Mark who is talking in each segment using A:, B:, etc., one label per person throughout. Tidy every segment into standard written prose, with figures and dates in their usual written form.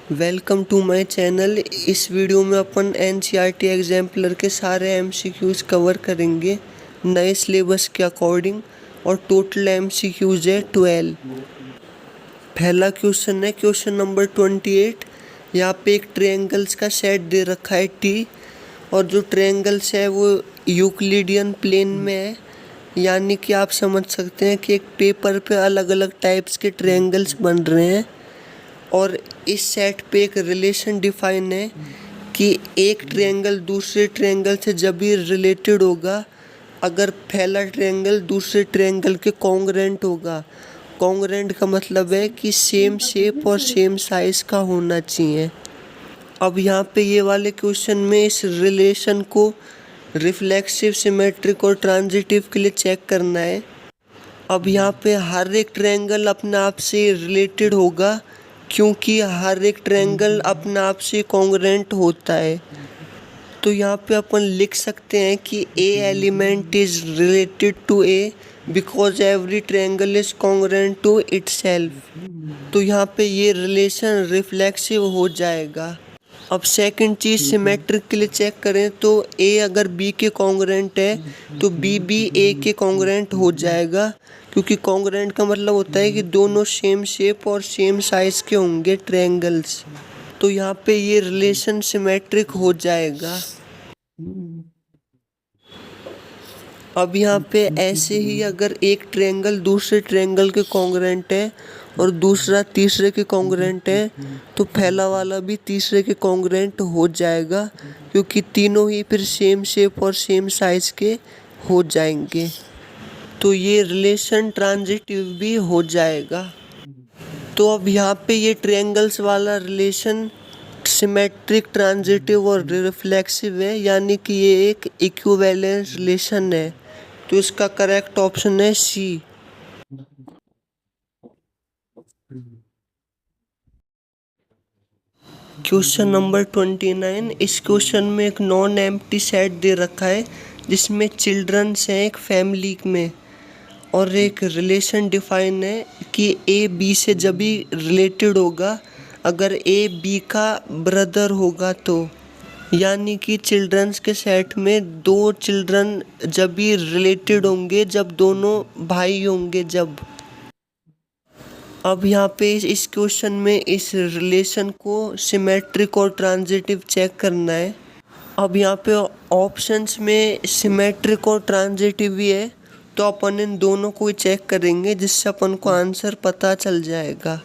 A: Welcome to my channel. इस video में अपन एनसीईआरटी एग्जाम्पलर के सारे एमसीक्यूज़ कवर करेंगे नए सिलेबस के अकॉर्डिंग, और टोटल एमसीक्यूज़ है 12। पहला क्वेश्चन है क्वेश्चन नंबर 28। यहाँ पे एक ट्रायंगल्स का सेट दे रखा है टी, और जो ट्रायंगल्स है वो यूक्लिडियन प्लेन में है। यानी कि आप समझ सकते हैं कि एक पेपर पे अलग अलग टाइप्स के ट्रायंगल्स बन रहे हैं, और इस सेट पे एक रिलेशन डिफाइन है कि एक ट्रायंगल दूसरे ट्रायंगल से जब भी रिलेटेड होगा अगर पहला ट्रायंगल दूसरे ट्रायंगल के कॉन्ग्रुएंट होगा। कॉन्ग्रुएंट का मतलब है कि सेम शेप और सेम साइज का होना चाहिए। अब यहाँ पे ये वाले क्वेश्चन में इस रिलेशन को रिफ्लेक्सिव, सिमेट्रिक और ट्रांजिटिव के लिए चेक करना है। अब यहाँ पे हर एक ट्रायंगल अपने आप से रिलेटेड होगा, क्योंकि हर एक ट्रायंगल अपने आप से कॉन्ग्रुएंट होता है। तो यहाँ पे अपन लिख सकते हैं कि a element is related to a because every triangle is congruent to itself. तो यहाँ पे ये रिलेशन रिफ्लेक्सिव हो जाएगा। अब सेकंड चीज़ सिमेट्रिक के लिए चेक करें तो ए अगर बी के कॉन्ग्रुएंट है तो बी भी ए के कॉन्ग्रुएंट हो जाएगा, क्योंकि कॉन्ग्रुएंट का मतलब होता है कि दोनों सेम शेप और सेम साइज के होंगे ट्रायंगल्स। तो यहाँ पे ये रिलेशन सिमेट्रिक हो जाएगा। अब यहाँ पे ऐसे ही अगर एक ट्रायंगल दूसरे ट्रायंगल के कॉन्ग्रुएंट है और दूसरा तीसरे के कॉन्ग्रुएंट है तो पहला वाला भी तीसरे के कॉन्ग्रुएंट हो जाएगा, क्योंकि तीनों ही फिर सेम शेप और सेम साइज के हो जाएंगे। तो ये रिलेशन ट्रांजिटिव भी हो जाएगा। तो अब यहाँ पे ये ट्रायंगल्स वाला रिलेशन सिमेट्रिक, ट्रांजिटिव और रिफ्लेक्सिव है, यानी कि ये एक इक्विवेलेंस रिलेशन है। तो इसका करेक्ट ऑप्शन है सी। Question number 29। इस क्वेश्चन में एक नॉन एम्प्टी सेट दे रखा है जिसमें चिल्ड्रंस हैं एक फैमिली में, और एक रिलेशन डिफाइन है कि ए बी से जब भी रिलेटेड होगा अगर ए बी का ब्रदर होगा तो। यानी कि चिल्ड्रंस के सेट में दो चिल्ड्रन जब भी रिलेटेड होंगे जब दोनों भाई होंगे जब। अब यहाँ पे इस क्वेश्चन में इस रिलेशन को सिमेट्रिक और ट्रांजिटिव चेक करना है। अब यहाँ पे ऑप्शंस में सिमेट्रिक और ट्रांजिटिव ही है, तो अपन इन दोनों को ही चेक करेंगे जिससे अपन को आंसर पता चल जाएगा।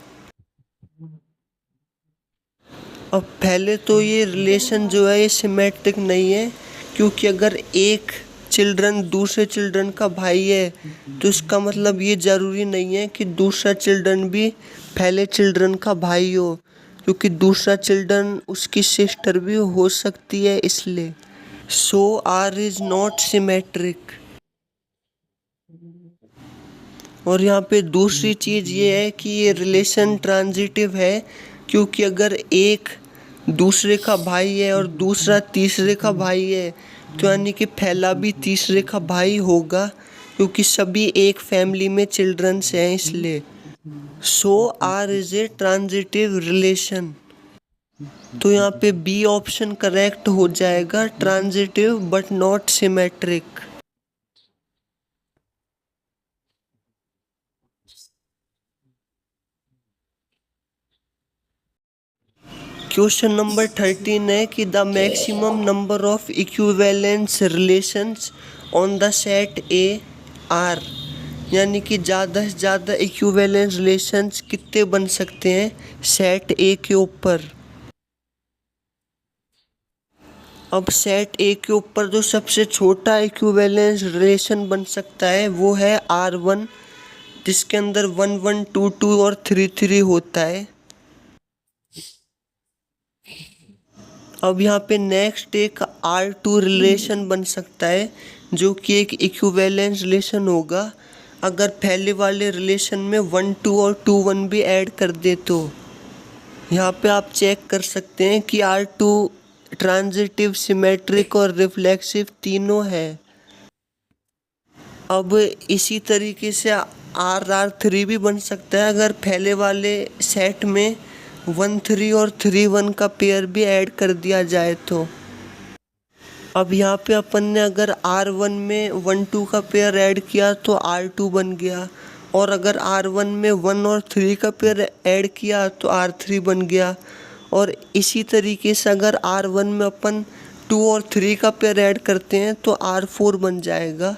A: अब पहले तो ये रिलेशन जो है ये सिमेट्रिक नहीं है, क्योंकि अगर एक चिल्ड्रन दूसरे चिल्ड्रन का भाई है तो इसका मतलब ये ज़रूरी नहीं है कि दूसरा चिल्ड्रन भी पहले चिल्ड्रन का भाई हो, क्योंकि दूसरा चिल्ड्रन उसकी सिस्टर भी हो सकती है इसलिए। So are is not symmetric. और यहाँ पे दूसरी चीज़ ये है कि ये रिलेशन ट्रांजिटिव है, क्योंकि अगर एक दूसरे का भाई है और दूसरा तीसरे का भाई है तो यानी कि पहला भी तीसरे का भाई होगा, क्योंकि सभी एक फैमिली में चिल्ड्रंस हैं इसलिए। So R is a transitive relation. तो यहाँ पे बी ऑप्शन करेक्ट हो जाएगा, transitive but not symmetric. Question number 13 है कि the maximum number of equivalence relations on the set A are. यानी कि ज़्यादा से ज़्यादा इक्विवेलेंस रिलेशंस कितने बन सकते हैं सेट ए के ऊपर। अब सेट ए के ऊपर जो सबसे छोटा इक्विवेलेंस रिलेशन बन सकता है वो है R1, जिसके अंदर 1 1 2 2 और 3 3 होता है। अब यहाँ पे नेक्स्ट एक R2 रिलेशन बन सकता है जो कि एक इक्विवेलेंस रिलेशन होगा अगर पहले वाले रिलेशन में 1 2 और 2 1 भी ऐड कर दे तो। यहाँ पे आप चेक कर सकते हैं कि R2 ट्रांजिटिव, सिमेट्रिक और रिफ्लेक्सिव तीनों है। अब इसी तरीके से RR3 भी बन सकता है अगर पहले वाले सेट में 1 3 और 3 1 का पेयर भी ऐड कर दिया जाए तो अब यहाँ पे अपन ने अगर R1 में 1 2 का पेयर ऐड किया तो R2 बन गया, और अगर R1 में 1 और 3 का पेयर ऐड किया तो R3 बन गया। और इसी तरीके से अगर R1 में अपन 2 और 3 का पेयर ऐड करते हैं तो R4 बन जाएगा।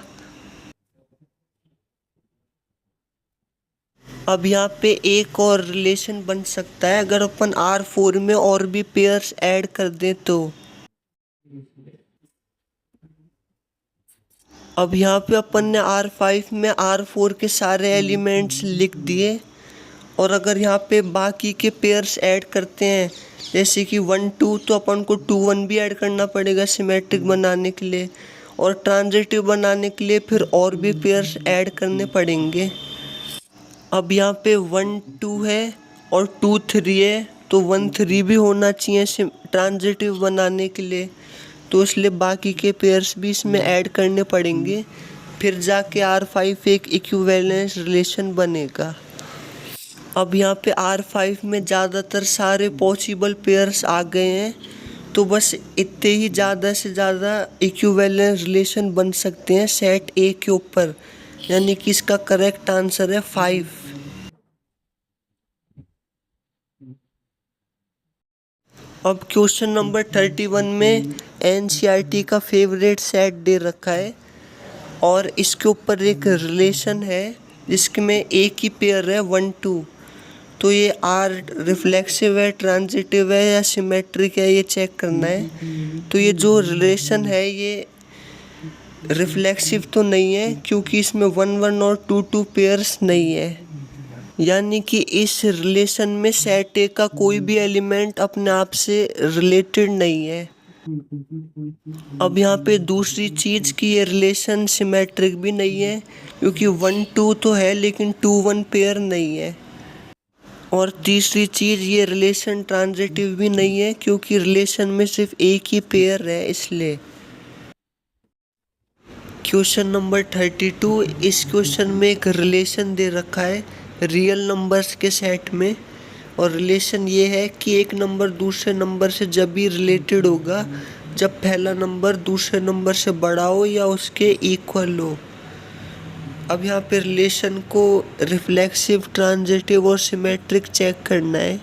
A: अब यहाँ पे एक और रिलेशन बन सकता है अगर अपन R4 में और भी पेयर्स ऐड कर दें तो। अब यहाँ पे अपन ने R5 में R4 के सारे एलिमेंट्स लिख दिए, और अगर यहाँ पे बाकी के पेयर्स ऐड करते हैं जैसे कि 1 2, तो अपन को 2 1 भी ऐड करना पड़ेगा सिमेट्रिक बनाने के लिए, और ट्रांजिटिव बनाने के लिए फिर और भी पेयर्स ऐड करने पड़ेंगे। अब यहाँ पे 1 2 है और 2 3 है, तो 1 3 भी होना चाहिए ट्रांजिटिव बनाने के लिए, तो इसलिए बाकी के पेयर्स भी इसमें ऐड करने पड़ेंगे, फिर जाके R5 एक इक्विवेलेंस रिलेशन बनेगा। अब यहाँ पे R5 में ज़्यादातर सारे पॉसिबल पेयर्स आ गए हैं, तो बस इतने ही ज़्यादा से ज़्यादा इक्विवेलेंस रिलेशन बन सकते हैं सेट A के ऊपर, यानी कि इसका करेक्ट आंसर है 5। अब क्वेश्चन नंबर 31 में NCERT का फेवरेट सेट दे रखा है, और इसके ऊपर एक रिलेशन है जिसके में एक ही पेयर है 1 2, तो ये R रिफ्लेक्सिव है, ट्रांजिटिव है या सिमेट्रिक है, ये चेक करना है। तो ये जो रिलेशन है ये रिफ्लेक्सिव तो नहीं है क्योंकि इसमें 1 1 और 2 2 पेयर्स नहीं है, यानी कि इस रिलेशन में सेट ए का कोई भी एलिमेंट अपने आप से रिलेटेड नहीं है। अब यहाँ पे दूसरी चीज़ कि ये रिलेशन सिमेट्रिक भी नहीं है क्योंकि 1 2 तो है लेकिन 2 1 पेयर नहीं है। और तीसरी चीज़ ये रिलेशन ट्रांजिटिव भी नहीं है क्योंकि रिलेशन में सिर्फ एक ही पेयर है इसलिए। क्वेश्चन नंबर 32, इस क्वेश्चन में एक रिलेशन दे रखा है रियल नंबर्स के सेट में, और रिलेशन ये है कि एक नंबर दूसरे नंबर से जब भी रिलेटेड होगा जब पहला नंबर दूसरे नंबर से बड़ा हो या उसके इक्वल हो। अब यहाँ पे रिलेशन को रिफ्लेक्सिव, ट्रांजिटिव और सिमेट्रिक चेक करना है।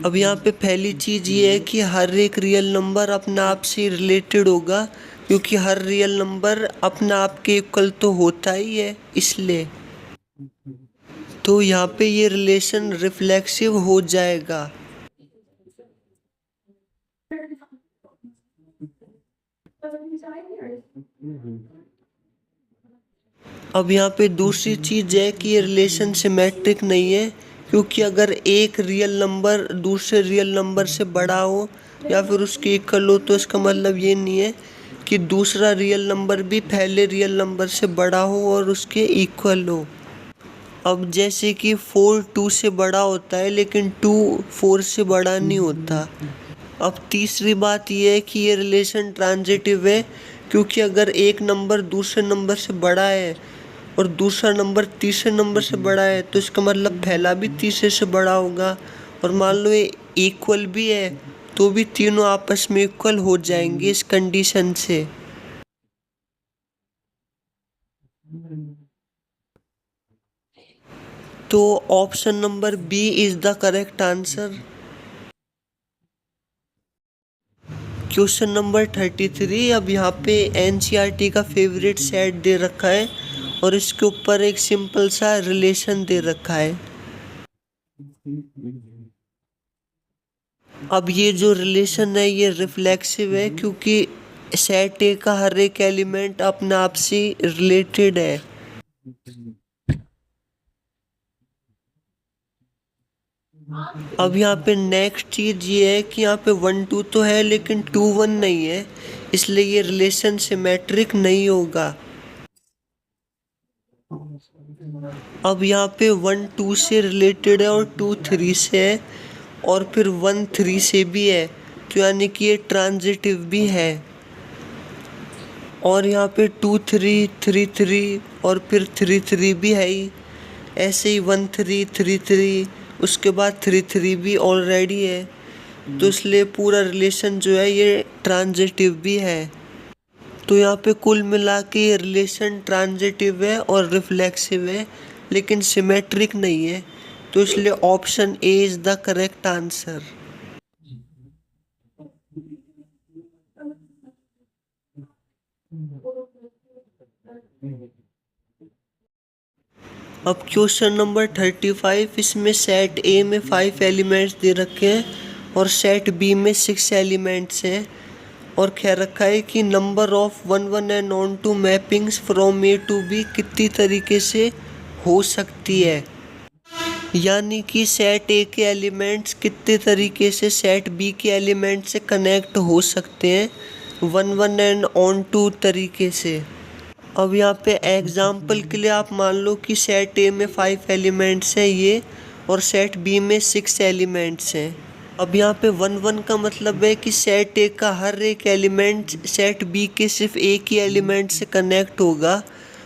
A: अब यहाँ पे पहली चीज़ ये है कि हर एक रियल नंबर अपने आप से रिलेटेड होगा क्योंकि हर रियल नंबर अपने आप के इक्वल तो होता ही है इसलिए। तो यहाँ पे ये रिलेशन रिफ्लेक्सिव हो जाएगा। अब यहाँ पे दूसरी चीज़ है कि ये रिलेशन सिमेट्रिक नहीं है क्योंकि अगर एक रियल नंबर दूसरे रियल नंबर से बड़ा हो या फिर उसके इक्वल हो तो इसका मतलब ये नहीं है कि दूसरा रियल नंबर भी पहले रियल नंबर से बड़ा हो और उसके इक्वल हो। अब जैसे कि 4 2 से बड़ा होता है लेकिन 2 4 से बड़ा नहीं होता। अब तीसरी बात यह है कि ये रिलेशन ट्रांजिटिव है क्योंकि अगर एक नंबर दूसरे नंबर से बड़ा है और दूसरा नंबर तीसरे नंबर से बड़ा है तो इसका मतलब पहला भी तीसरे से बड़ा होगा, और मान लो ये इक्वल भी है तो भी तीनों आपस में इक्वल हो जाएंगे इस कंडीशन से। तो option number B is the correct answer. Question number 33, अब यहाँ पे NCERT का फेवरेट सेट दे रखा है और इसके ऊपर एक सिंपल सा रिलेशन दे रखा है। अब ये जो रिलेशन है ये रिफ्लेक्सिव है क्योंकि सेट ए का हर एक एलिमेंट अपने आप से रिलेटेड है। अब यहाँ पे नेक्स्ट चीज ये है कि यहाँ पे 1 2 तो है लेकिन 2 1 नहीं है, इसलिए ये रिलेशन सिमेट्रिक नहीं होगा। अब यहाँ पे 1 2 से रिलेटेड है और 2 3 से है और फिर 1 3 से भी है, तो यानी कि ये ट्रांजिटिव भी है। और यहाँ पे 2 3 3 3 और फिर 3 3 भी है ही, ऐसे ही 1 3 3 3, उसके बाद 3 3 भी ऑलरेडी है, तो इसलिए पूरा रिलेशन जो है ये ट्रांजिटिव भी है। तो यहाँ पे कुल मिला के ये रिलेशन ट्रांजिटिव है और रिफ्लेक्सिव है, लेकिन सिमेट्रिक नहीं है, तो इसलिए option A is the correct answer. अब क्वेश्चन नंबर 35, इसमें सेट ए में 5 एलिमेंट्स दे रखे हैं और सेट बी में 6 एलिमेंट्स हैं, और कह रखा है कि number of 1 1 and onto mappings from A to B कितनी तरीके से हो सकती है। यानी कि सेट ए के एलिमेंट्स कितने तरीके से सेट बी के एलिमेंट से कनेक्ट हो सकते हैं 1 1 एंड ऑन टू तरीके से। अब यहाँ पे एग्जाम्पल के लिए आप मान लो कि सेट ए में 5 एलिमेंट्स हैं ये, और सेट बी में 6 एलिमेंट्स हैं। अब यहाँ पे 1 1 का मतलब है कि सेट ए का हर एक एलिमेंट सेट बी के सिर्फ एक ही एलिमेंट से कनेक्ट होगा,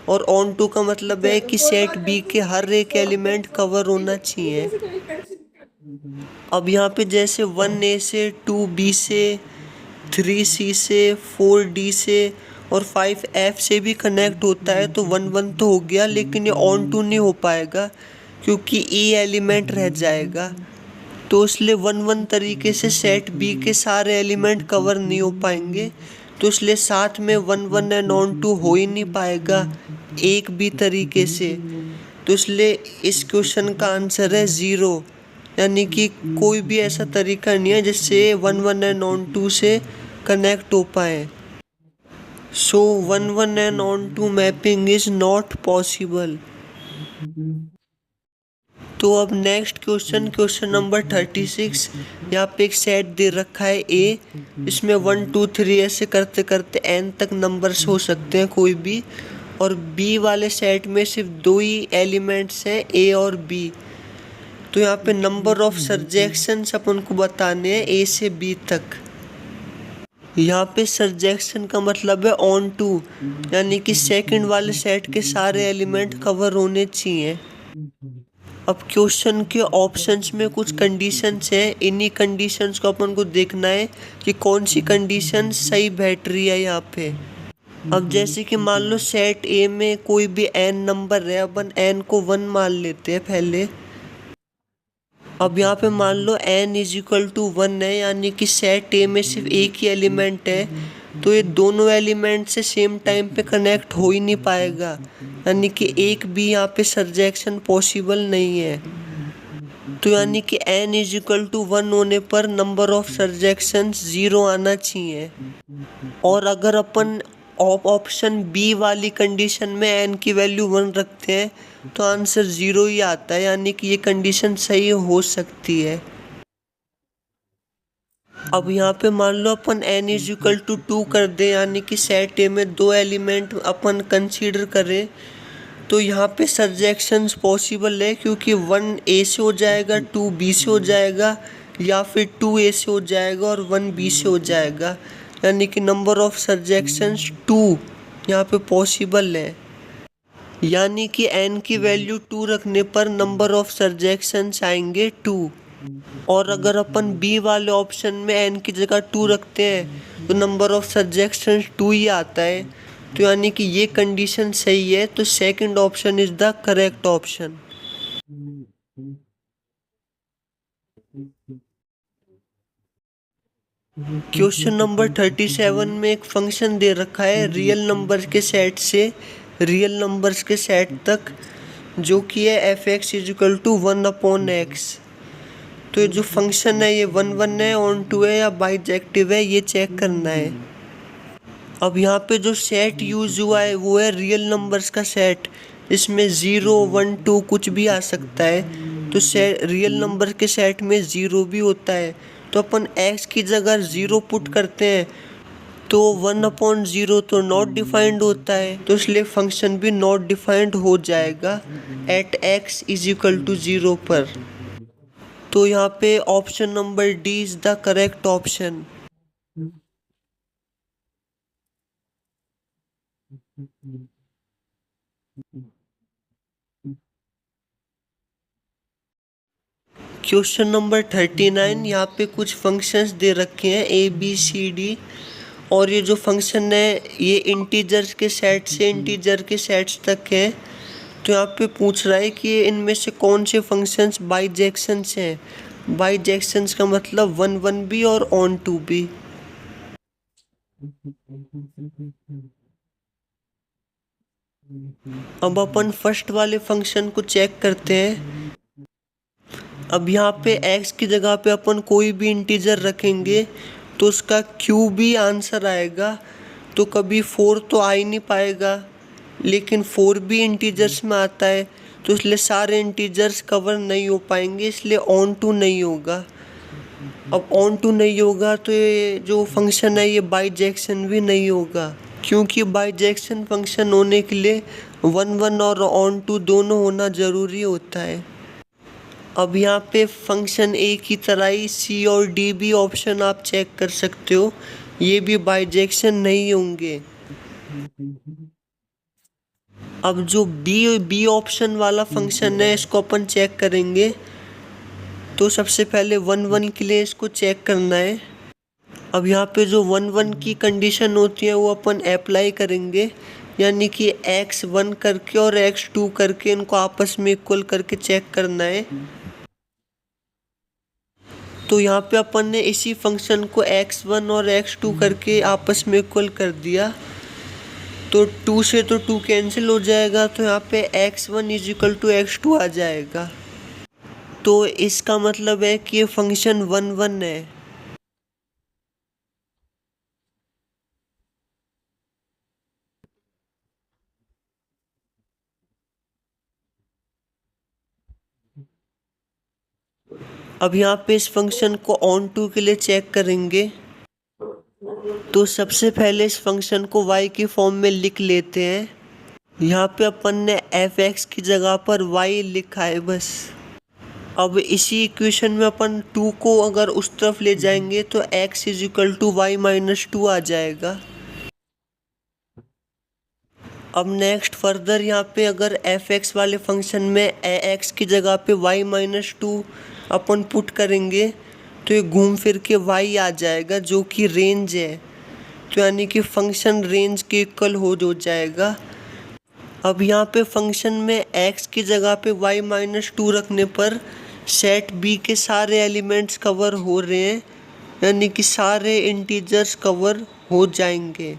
A: और ऑन टू का मतलब है कि सेट बी के हर एक एलिमेंट कवर होना चाहिए। अब यहाँ पे जैसे 1 ए से, 2 बी से, 3 सी से, 4 डी से और 5 एफ से भी कनेक्ट होता है, तो 1 1 तो हो गया, लेकिन ये ऑन टू नहीं हो पाएगा क्योंकि ई एलिमेंट रह जाएगा, तो इसलिए 1 1 तरीके से सेट बी के सारे एलिमेंट कवर नहीं हो पाएंगे, तो इसलिए साथ में 1 1 एंड ऑन टू हो ही नहीं पाएगा एक भी तरीके से, तो इसलिए इस क्वेश्चन का आंसर है 0। यानी कि कोई भी ऐसा तरीका नहीं है जिससे 1 1 एंड ऑन टू से कनेक्ट हो पाए। So 1 1 and onto mapping is not possible. तो अब नेक्स्ट क्वेश्चन, क्वेश्चन नंबर 36, यहाँ पे एक सेट दे रखा है ए, इसमें 1 2 3 ऐसे करते करते n तक नंबर्स हो सकते हैं कोई भी, और बी वाले सेट में सिर्फ 2 ही एलिमेंट्स हैं ए और बी, तो यहाँ पे नंबर ऑफ सर्जेक्शंस अपन को बताने हैं ए से बी तक। यहाँ पे सर्जेक्शन का मतलब है ऑन टू, यानी कि सेकंड वाले सेट के सारे एलिमेंट कवर होने चाहिए। अब क्वेश्चन के ऑप्शंस में कुछ कंडीशंस हैं, इन्हीं कंडीशंस को अपन को देखना है कि कौन सी कंडीशन सही बैठ रही है यहाँ पे। अब जैसे कि मान लो सेट ए में कोई भी n नंबर है, अपन n को 1 मान लेते हैं पहले। अब यहाँ पे मान लो n इज इक्वल टू 1 है, यानी कि सेट ए में सिर्फ एक ही एलिमेंट है, तो ये दोनों एलिमेंट से सेम टाइम पे कनेक्ट हो ही नहीं पाएगा, यानी कि एक भी यहाँ पे सर्जेक्शन पॉसिबल नहीं है। तो यानी कि n इज इक्वल टू 1 होने पर नंबर ऑफ सर्जेक्शन 0 आना चाहिए, और अगर अपन ऑप्शन बी वाली कंडीशन में n की वैल्यू 1 रखते हैं तो आंसर 0 ही आता है, यानी कि ये कंडीशन सही हो सकती है। अब यहाँ पे मान लो अपन n इज इक्वल टू 2 कर दें, यानी कि सेट ए में 2 एलिमेंट अपन कंसीडर करें, तो यहाँ पे सर्जेक्शंस पॉसिबल है, क्योंकि 1 ए से हो जाएगा, 2 बी से हो जाएगा, या फिर 2 ए से हो जाएगा और 1 बी से हो जाएगा, यानी कि नंबर ऑफ सर्जेक्शंस 2 यहाँ पे पॉसिबल है। यानी कि n की वैल्यू 2 रखने पर नंबर ऑफ सर्जेक्शंस आएंगे 2, और अगर अपन बी वाले ऑप्शन में n की जगह 2 रखते हैं तो नंबर ऑफ सर्जेक्शंस 2 ही आता है, तो यानी कि ये कंडीशन सही है, तो second option is the correct option. Question number 37 में एक फंक्शन दे रखा है रियल नंबर के सेट से रियल नंबर्स के सेट तक, जो कि है F X is equal to 1/x। तो ये जो फंक्शन है ये 1 1 है, ऑन टू है या बाइजेक्टिव है, ये चेक करना है। अब यहाँ पे जो सेट यूज हुआ है वो है रियल नंबर्स का सेट, इसमें 0 1 2 कुछ भी आ सकता है, तो रियल नंबर के सेट में 0 भी होता है, तो अपन x की जगह 0 पुट करते हैं, तो 1/0 तो नॉट डिफाइंड होता है, तो इसलिए फंक्शन भी नॉट डिफाइंड हो जाएगा at x is equal to 0 पर। तो यहाँ पे option number D is the correct option. Question number 39, यहाँ पे कुछ फंक्शंस दे रखे हैं ABCD, और ये जो फंक्शन है ये इंटीजर्स के सेट से इंटीजर के सेट्स तक है। तो यहाँ पे पूछ रहा है कि इनमें से कौन से फंक्शंस बाइजेक्शंस हैं। बाइजेक्शंस का मतलब 1 1 भी और ऑन टू भी। अब अपन फर्स्ट वाले फंक्शन को चेक करते हैं। अब यहाँ पे x की जगह पे अपन कोई भी इंटीजर रखेंगे तो उसका क्यूब ही आंसर आएगा। तो कभी 4 तो आ ही नहीं पाएगा, लेकिन 4 भी इंटीजर्स में आता है, तो इसलिए सारे इंटीजर्स कवर नहीं हो पाएंगे, इसलिए ऑन टू नहीं होगा। अब ऑन टू नहीं होगा तो ये जो फंक्शन है ये बाइजेक्शन भी नहीं होगा, क्योंकि बाइजेक्शन फंक्शन होने के लिए 1 1 और ऑन टू दोनों होना ज़रूरी होता है। अब यहाँ पे फंक्शन ए की तरह ही सी और डी भी ऑप्शन आप चेक कर सकते हो, ये भी बाइजेक्शन नहीं होंगे। अब जो बी ऑप्शन वाला फंक्शन है इसको अपन चेक करेंगे। तो सबसे पहले 1 1 के लिए इसको चेक करना है। अब यहाँ पे जो 1 1 की कंडीशन होती है वो अपन अप्लाई करेंगे, यानी कि x1 करके और x2 करके इनको आपस में इक्वल करके चेक करना है। तो यहाँ पे अपन ने इसी फंक्शन को x1 और x2 करके आपस में इक्वल कर दिया, तो 2 से तो 2 कैंसिल हो जाएगा, तो यहाँ पे x1 = x2 आ जाएगा। तो इसका मतलब है कि ये फंक्शन 1 1 है। अब यहाँ पे इस फंक्शन को ऑन टू के लिए चेक करेंगे। तो सबसे पहले इस फंक्शन को y की फॉर्म में लिख लेते हैं। यहाँ पे अपन ने fx की जगह पर y लिखा है बस। अब इसी इक्वेशन में अपन 2 को अगर उस तरफ ले जाएंगे तो x = y-2 आ जाएगा। अब नेक्स्ट फर्दर यहाँ पे अगर fx वाले फंक्शन में ax की जगह पे y-2 अपन पुट करेंगे तो ये घूम फिर के y आ जाएगा, जो कि रेंज है। तो यानी कि फंक्शन रेंज के इक्वल हो जाएगा। अब यहाँ पे फंक्शन में x की जगह पे y-2 रखने पर सेट b के सारे एलिमेंट्स कवर हो रहे हैं, यानी कि सारे इंटीजर्स कवर हो जाएंगे।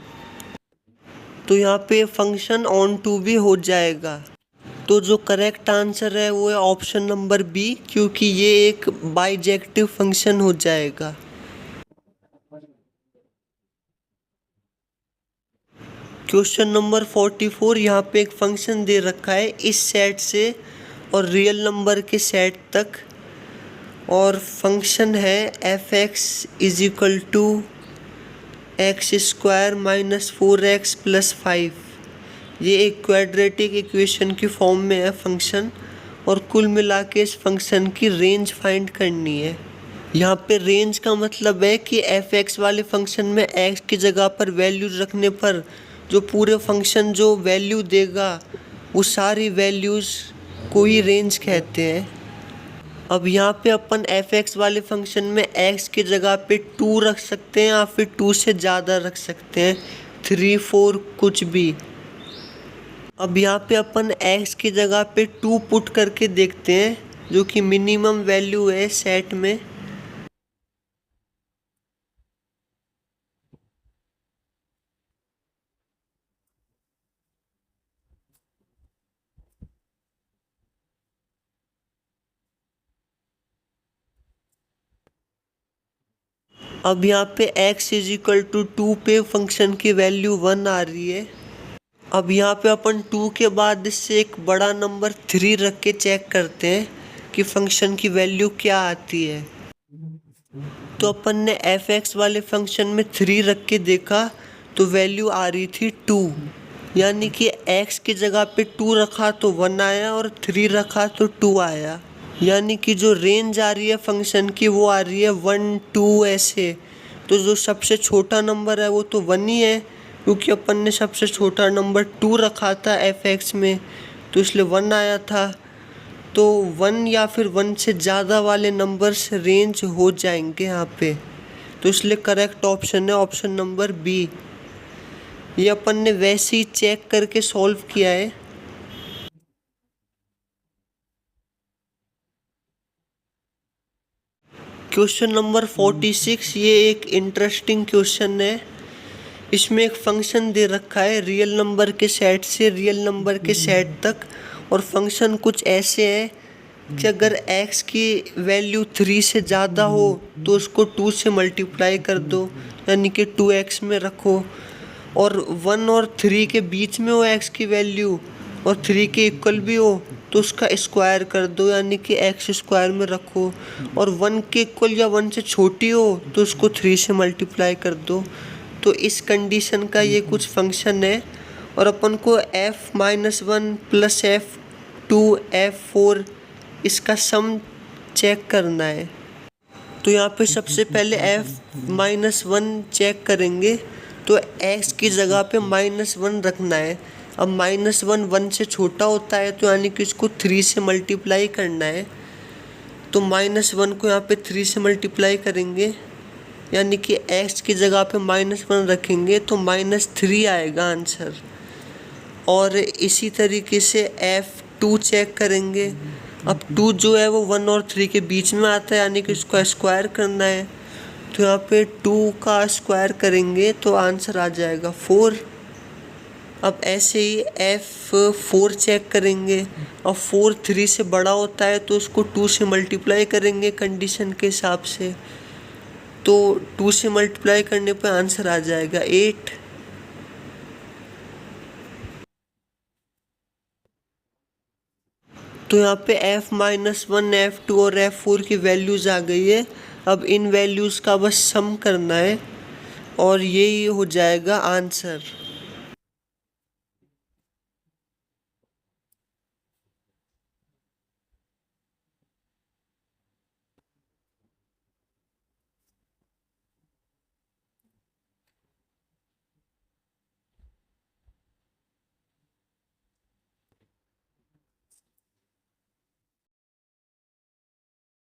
A: तो यहाँ पे फंक्शन ऑन टू भी हो जाएगा। तो जो करेक्ट आंसर है वो है ऑप्शन नंबर बी, क्योंकि ये एक बाइजेक्टिव फंक्शन हो जाएगा। क्वेश्चन नंबर 44, यहाँ पे एक फंक्शन दे रखा है इस सेट से और रियल नंबर के सेट तक, और फंक्शन है f(x) = x² - 4x + 5। ये एक क्वाड्रेटिक इक्वेशन की फॉर्म में है फंक्शन, और कुल मिला के इस फंक्शन की रेंज फाइंड करनी है। यहाँ पे रेंज का मतलब है कि f(x) वाले फंक्शन में x की जगह पर वैल्यूज रखने पर जो पूरे फंक्शन जो वैल्यू देगा वो सारी वैल्यूज को ही रेंज कहते हैं। अब यहाँ पे अपन f(x) वाले फंक्शन में x की जगह पे 2 रख सकते हैं या फिर 2 से ज़्यादा रख सकते हैं, 3 4 कुछ भी। अब यहाँ पे अपन x की जगह पे 2 पुट करके देखते हैं, जो कि मिनिमम वैल्यू है सेट में। अब यहाँ पे x = 2 पे फंक्शन की वैल्यू 1 आ रही है। अब यहाँ पे अपन 2 के बाद इससे एक बड़ा नंबर 3 रख के चेक करते हैं कि फंक्शन की वैल्यू क्या आती है। तो अपन ने f(x) वाले फंक्शन में 3 रख के देखा तो वैल्यू आ रही थी 2, यानी कि x की जगह पे 2 रखा तो 1 आया और 3 रखा तो 2 आया, यानी कि जो रेंज आ रही है फंक्शन की वो आ रही है 1 2 ऐसे। तो जो सबसे छोटा नंबर है वो तो 1 ही है, क्योंकि अपन ने सबसे छोटा नंबर 2 रखा था f(x) में, तो इसलिए 1 आया था। तो 1 या फिर 1 से ज़्यादा वाले नंबर्स रेंज हो जाएंगे यहाँ पे। तो इसलिए करेक्ट ऑप्शन है ऑप्शन नंबर बी। ये अपन ने वैसे ही चेक करके सॉल्व किया है। क्वेश्चन नंबर 46, ये एक इंटरेस्टिंग क्वेश्चन है। इसमें एक फंक्शन दे रखा है रियल नंबर के सेट से रियल नंबर के सेट तक, और फंक्शन कुछ ऐसे है कि अगर x की वैल्यू 3 से ज़्यादा हो तो उसको 2 से मल्टीप्लाई कर दो, यानी कि 2x में रखो, और 1 और 3 के बीच में हो x की वैल्यू और 3 के इक्वल भी हो तो उसका स्क्वायर कर दो, यानी कि x स्क्वायर में रखो, और 1 के इक्वल या 1 से छोटी हो तो उसको 3 से मल्टीप्लाई कर दो। तो इस कंडीशन का ये कुछ फंक्शन है, और अपन को f-1 प्लस f2 f4 इसका सम चेक करना है। तो यहाँ पे सबसे पहले f-1 चेक करेंगे, तो x की जगह पे -1 रखना है। अब -1 1 से छोटा होता है, तो यानी कि इसको 3 से मल्टीप्लाई करना है। तो -1 को यहाँ पे 3 से मल्टीप्लाई करेंगे, यानी कि x की जगह पे -1 रखेंगे तो -3 आएगा आंसर। और इसी तरीके से f2 चेक करेंगे। अब 2 जो है वो 1 और 3 के बीच में आता है, यानी कि इसको स्क्वायर करना है। तो यहाँ पे 2 का स्क्वायर करेंगे तो आंसर आ जाएगा 4। अब ऐसे ही f4 चेक करेंगे। अब 4 3 से बड़ा होता है तो उसको 2 से मल्टीप्लाई करेंगे कंडीशन के हिसाब से। तो 2 से मल्टीप्लाई करने पर आंसर आ जाएगा 8। तो यहाँ पे f-1 f2 और f4 की वैल्यूज़ आ गई है। अब इन वैल्यूज़ का बस सम करना है और यही हो जाएगा आंसर।